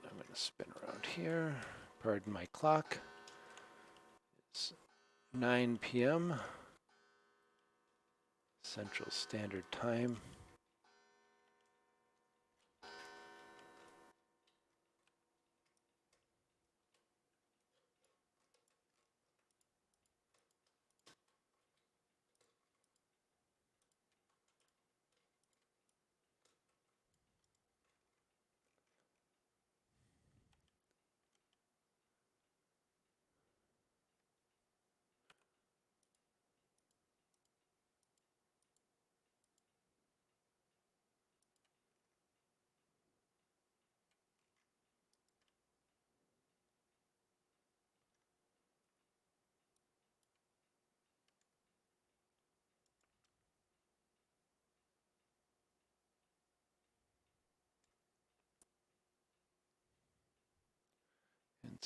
I'm going to spin around here. Pardon my clock. It's 9 p.m. Central Standard Time.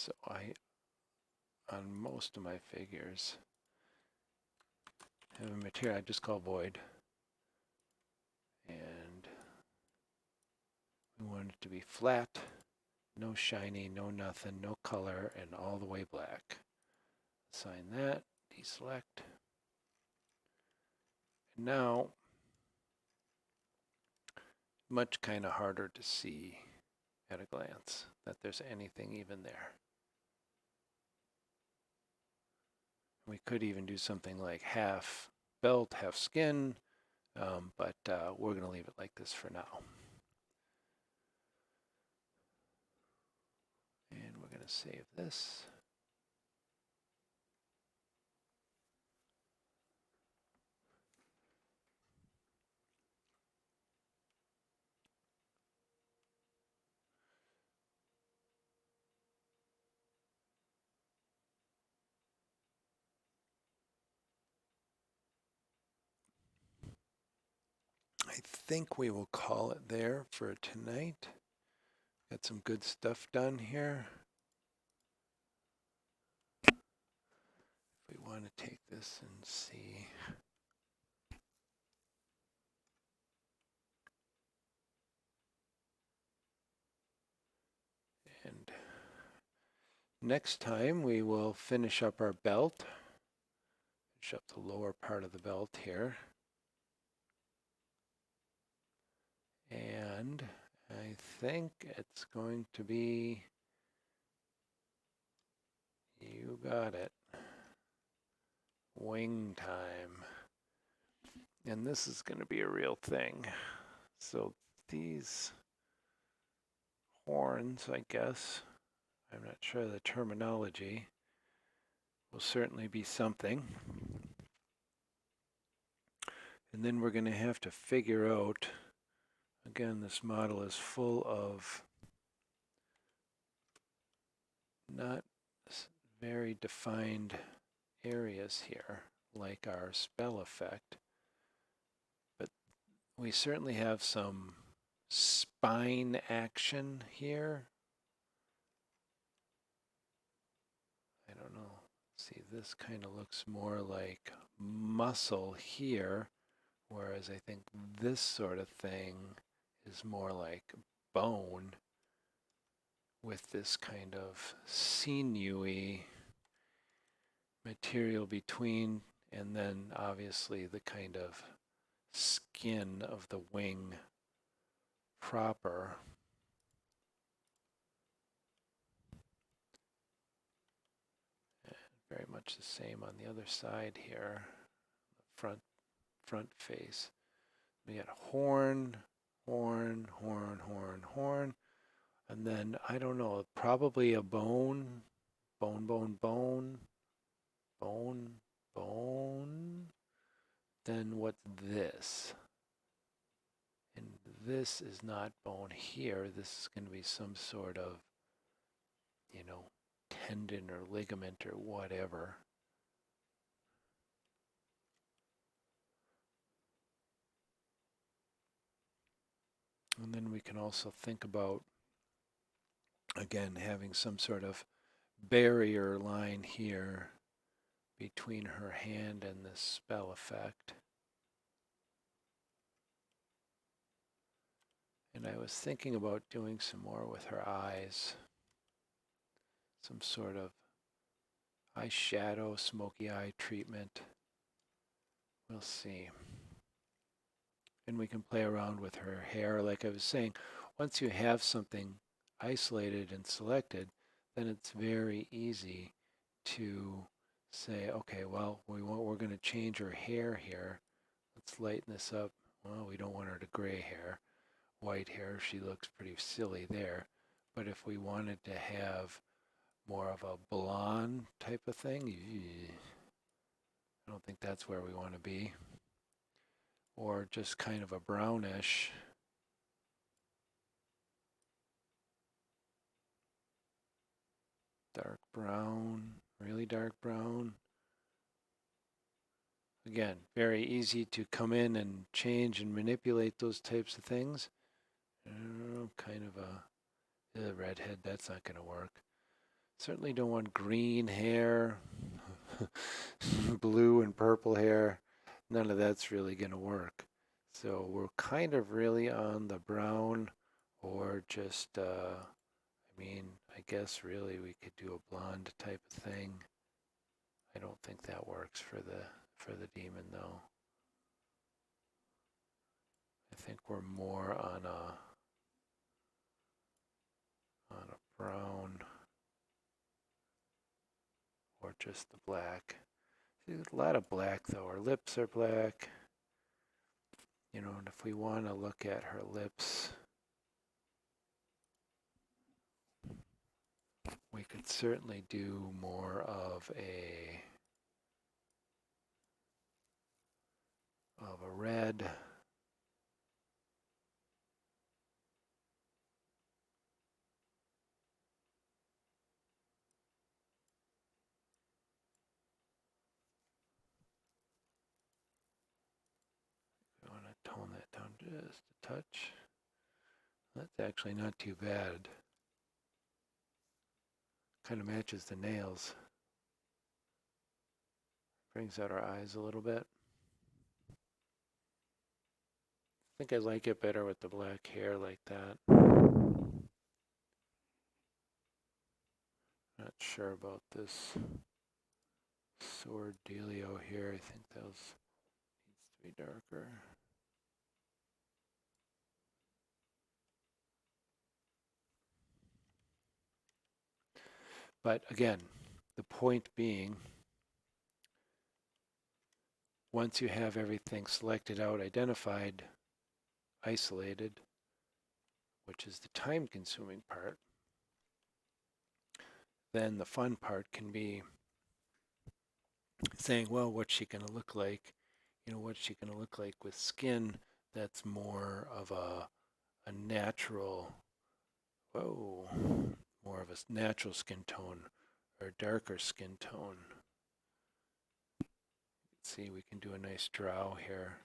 So on most of my figures, have a material I just call void. And we want it to be flat, no shiny, no nothing, no color, and all the way black. Assign that, deselect. And now, much kind of harder to see at a glance that there's anything even there. We could even do something like half belt, half skin, but we're going to leave it like this for now. And we're going to save this. I think we will call it there for tonight. Got some good stuff done here. We want to take this and see. And next time we will finish up our belt. Finish up the lower part of the belt here. And I think it's going to be, you got it, wing time. And this is going to be a real thing. So these horns, I guess, I'm not sure of the terminology, will certainly be something. And then we're going to have to figure out, again, this model is full of not very defined areas here, like our spell effect. But we certainly have some spine action here. I don't know. See, this kind of looks more like muscle here, whereas I think this sort of thing is more like bone with this kind of sinewy material between, and then obviously the kind of skin of the wing proper. Very much the same on the other side here, front face. We got horn, horn, horn, horn, horn, and then I don't know, probably a bone, bone, bone, bone, bone, bone. Then what's this? And this is not bone here. This is going to be some sort of, you know, tendon or ligament or whatever. And then we can also think about, again, having some sort of barrier line here between her hand and this spell effect. And I was thinking about doing some more with her eyes. Some sort of eyeshadow, smoky eye treatment. We'll see. And we can play around with her hair. Like I was saying, once you have something isolated and selected, then it's very easy to say, okay, well, we're going to change her hair here. Let's lighten this up. Well, we don't want her to gray hair. White hair, she looks pretty silly there. But if we wanted to have more of a blonde type of thing, I don't think that's where we want to be. Or just kind of a brownish. Dark brown, really dark brown. Again, very easy to come in and change and manipulate those types of things. Kind of a redhead, that's not going to work. Certainly don't want green hair, blue and purple hair. None of that's really going to work. So we're kind of really on the brown or just, I guess really we could do a blonde type of thing. I don't think that works for the demon though. I think we're more on a brown or just the black. See, there's a lot of black though. Her lips are black. You know, and if we want to look at her lips, we could certainly do more of a red. I want to tone that down just a touch. That's actually not too bad. Kind of matches the nails. Brings out our eyes a little bit. I think I like it better with the black hair like that. Not sure about this sword dealio here. I think those needs to be darker. But again, the point being, once you have everything selected out, identified, isolated, which is the time-consuming part, then the fun part can be saying, well, what's she going to look like? You know, what's she going to look like with skin that's more of a natural, more of a natural skin tone or darker skin tone. Let's see, we can do a nice drow here.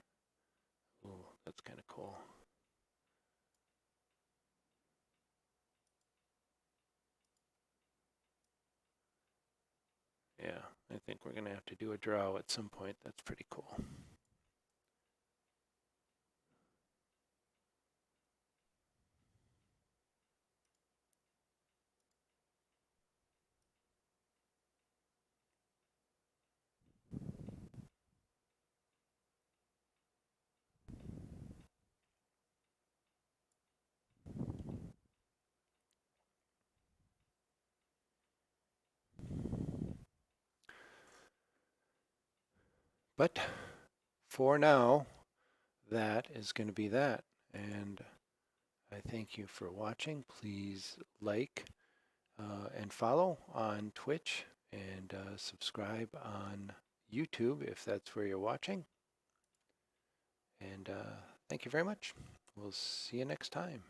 Ooh, that's kind of cool. Yeah, I think we're going to have to do a drow at some point. That's pretty cool. But for now, that is going to be that. And I thank you for watching. Please like and follow on Twitch and subscribe on YouTube if that's where you're watching. And thank you very much. We'll see you next time.